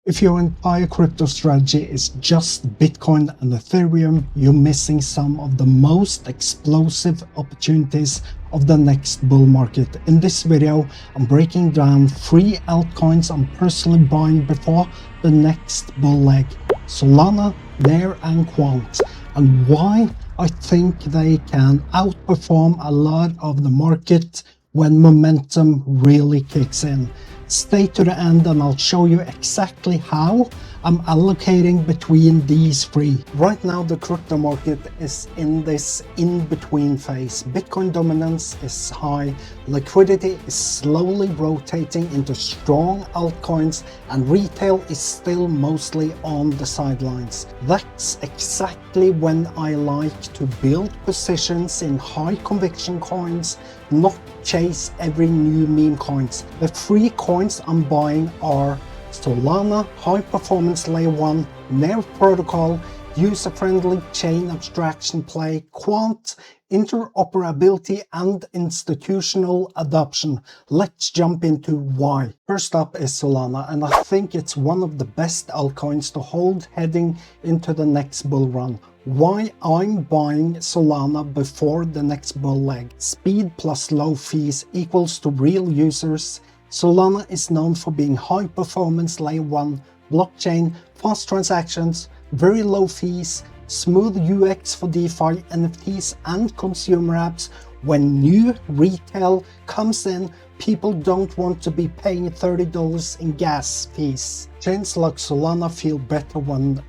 If your entire crypto strategy is just Bitcoin and Ethereum, you're missing some of the most explosive opportunities of the next bull market. In this video, I'm breaking down 3 altcoins I'm personally buying before the next bull leg: Solana, 𝗓 and Quant, and why I think they can outperform a lot of the market when momentum really kicks in. Stay to the end and I'll show you exactly how I'm allocating between these 3. Right now the crypto market is in this in-between phase. Bitcoin dominance is high, liquidity is slowly rotating into strong altcoins, and retail is still mostly on the sidelines. That's exactly when I like to build positions in high conviction coins, not chase every new meme coins. The 3 coins I'm buying are Solana, high performance layer 1, 𝗓 protocol, user-friendly chain abstraction play, Quant, interoperability and institutional adoption. Let's jump into why. First up is Solana, and I think it's one of the best altcoins to hold heading into the next bull run. Why I'm buying Solana before the next bull leg: speed plus low fees equals to real users. Solana is known for being high performance layer 1 blockchain, fast transactions, very low fees, smooth UX for DeFi, NFTs and consumer apps. When new retail comes in, people don't want to be paying $30 in gas fees. Chains like Solana feel better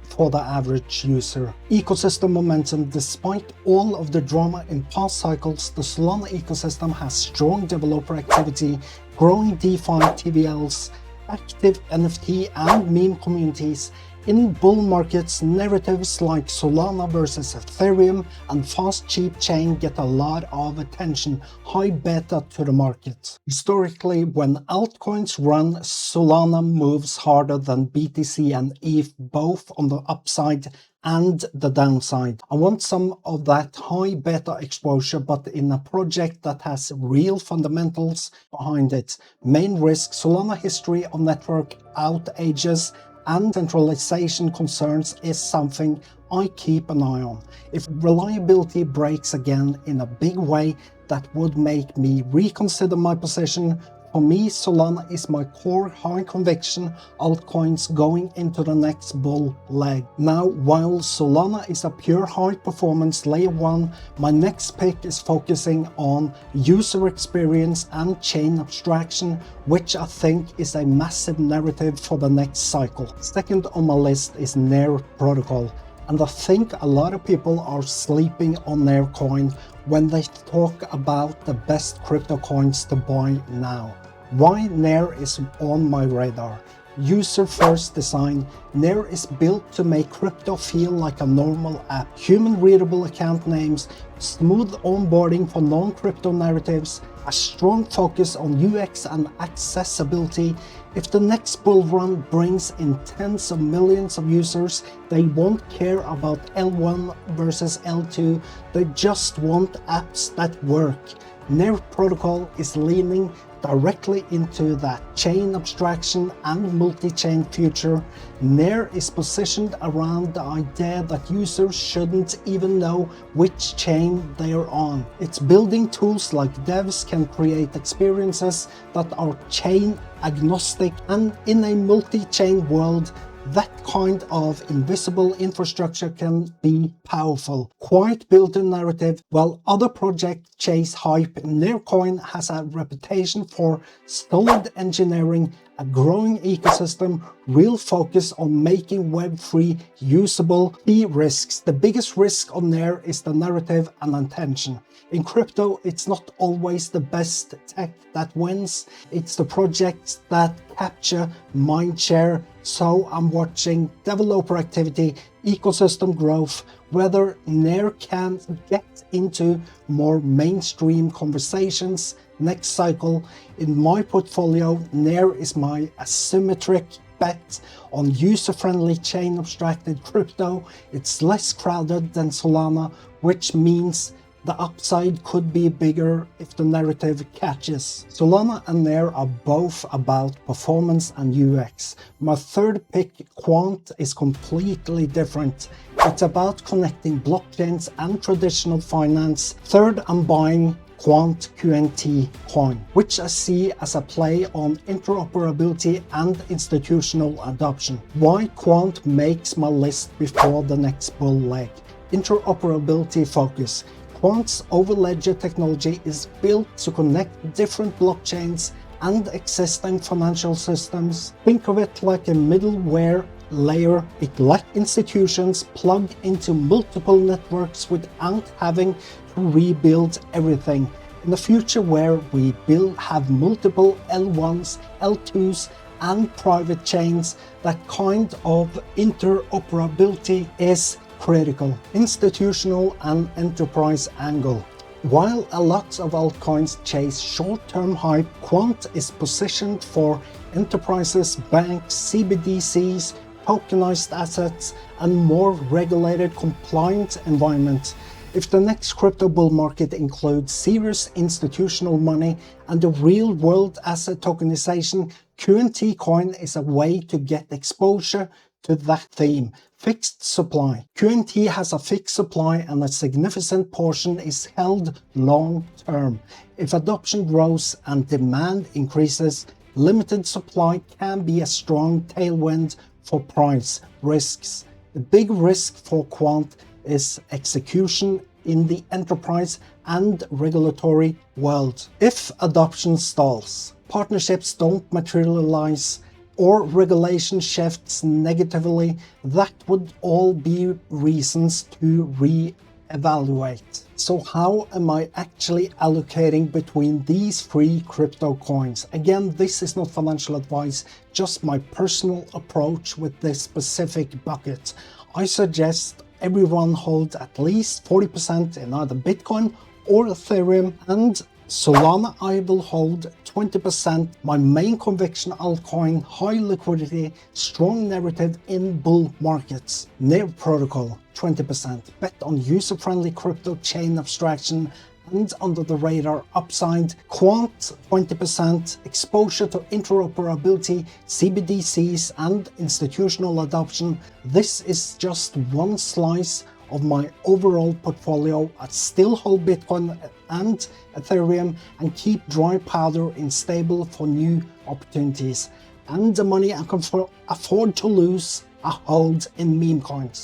for the average user. Ecosystem momentum: despite all of the drama in past cycles, the Solana ecosystem has strong developer activity, growing DeFi TVLs, active NFT and meme communities. In bull markets, narratives like Solana versus Ethereum and fast cheap chain get a lot of attention, high beta to the market. Historically, when altcoins run, Solana moves harder than BTC and ETH, both on the upside and the downside. I want some of that high beta exposure, but in a project that has real fundamentals behind it. Main risk: Solana history of network outages and centralization concerns is something I keep an eye on. If reliability breaks again in a big way, that would make me reconsider my position. For me, Solana is my core high conviction altcoins going into the next bull leg. Now, while Solana is a pure high performance layer 1, my next pick is focusing on user experience and chain abstraction, which I think is a massive narrative for the next cycle. Second on my list is 𝗓 protocol, and I think a lot of people are sleeping on 𝗓 coin when they talk about the best crypto coins to buy now. Why 𝗓 is on my radar: user-first design. 𝗓 is built to make crypto feel like a normal app. Human-readable account names, smooth onboarding for non-crypto narratives, a strong focus on UX and accessibility. If the next bull run brings in tens of millions of users, they won't care about L1 versus L2, they just want apps that work. 𝗓 protocol is leaning directly into that chain abstraction and multi-chain future. 𝗓 is positioned around the idea that users shouldn't even know which chain they're on. Its building tools like devs can create experiences that are chain agnostic, and in a multi-chain world, that kind of invisible infrastructure can be powerful. Quite built-in narrative. While other projects chase hype, 𝗓 coin has a reputation for solid engineering, a growing ecosystem, real focus on making Web3 usable. Key risks: the biggest risk on 𝗓 is the narrative and attention. In crypto, it's not always the best tech that wins, it's the projects that capture Mindshare. So I'm watching developer activity, ecosystem growth, whether 𝗓 can get into more mainstream conversations next cycle. In my portfolio, 𝗓 is my asymmetric bet on user-friendly chain abstracted crypto. It's less crowded than Solana, which means the upside could be bigger if the narrative catches. Solana and Nair are both about performance and UX. My third pick, Quant, is completely different. It's about connecting blockchains and traditional finance. Third, I'm buying Quant QNT coin, which I see as a play on interoperability and institutional adoption. Why Quant makes my list before the next bull leg? Interoperability focus. Quant's overledger technology is built to connect different blockchains and existing financial systems. Think of it like a middleware layer. It lets institutions plug into multiple networks without having to rebuild everything. In the future where we have multiple L1s, L2s and private chains, that kind of interoperability is critical. Institutional and enterprise angle. While a lot of altcoins chase short-term hype, Quant is positioned for enterprises, banks, CBDCs, tokenized assets, and more regulated compliant environments. If the next crypto bull market includes serious institutional money and the real-world asset tokenization, QNT coin is a way to get exposure to that theme. Fixed supply. QNT has a fixed supply and a significant portion is held long-term. If adoption grows and demand increases, limited supply can be a strong tailwind for price risks. The big risk for Quant is execution in the enterprise and regulatory world. If adoption stalls, partnerships don't materialize, or regulation shifts negatively, that would all be reasons to re-evaluate. So how am I actually allocating between these three crypto coins? Again, this is not financial advice, just my personal approach with this specific bucket. I suggest everyone hold at least 40% in either Bitcoin or Ethereum, and Solana I will hold 20%. My main conviction altcoin, high liquidity, strong narrative in bull markets. Nair protocol 20%. Bet on user-friendly crypto chain abstraction and under the radar upside. Quant 20%. Exposure to interoperability, CBDCs and institutional adoption. This is just one slice of my overall portfolio. I still hold Bitcoin and Ethereum and keep dry powder in stable for new opportunities. And the money I can afford to lose, I hold in meme coins.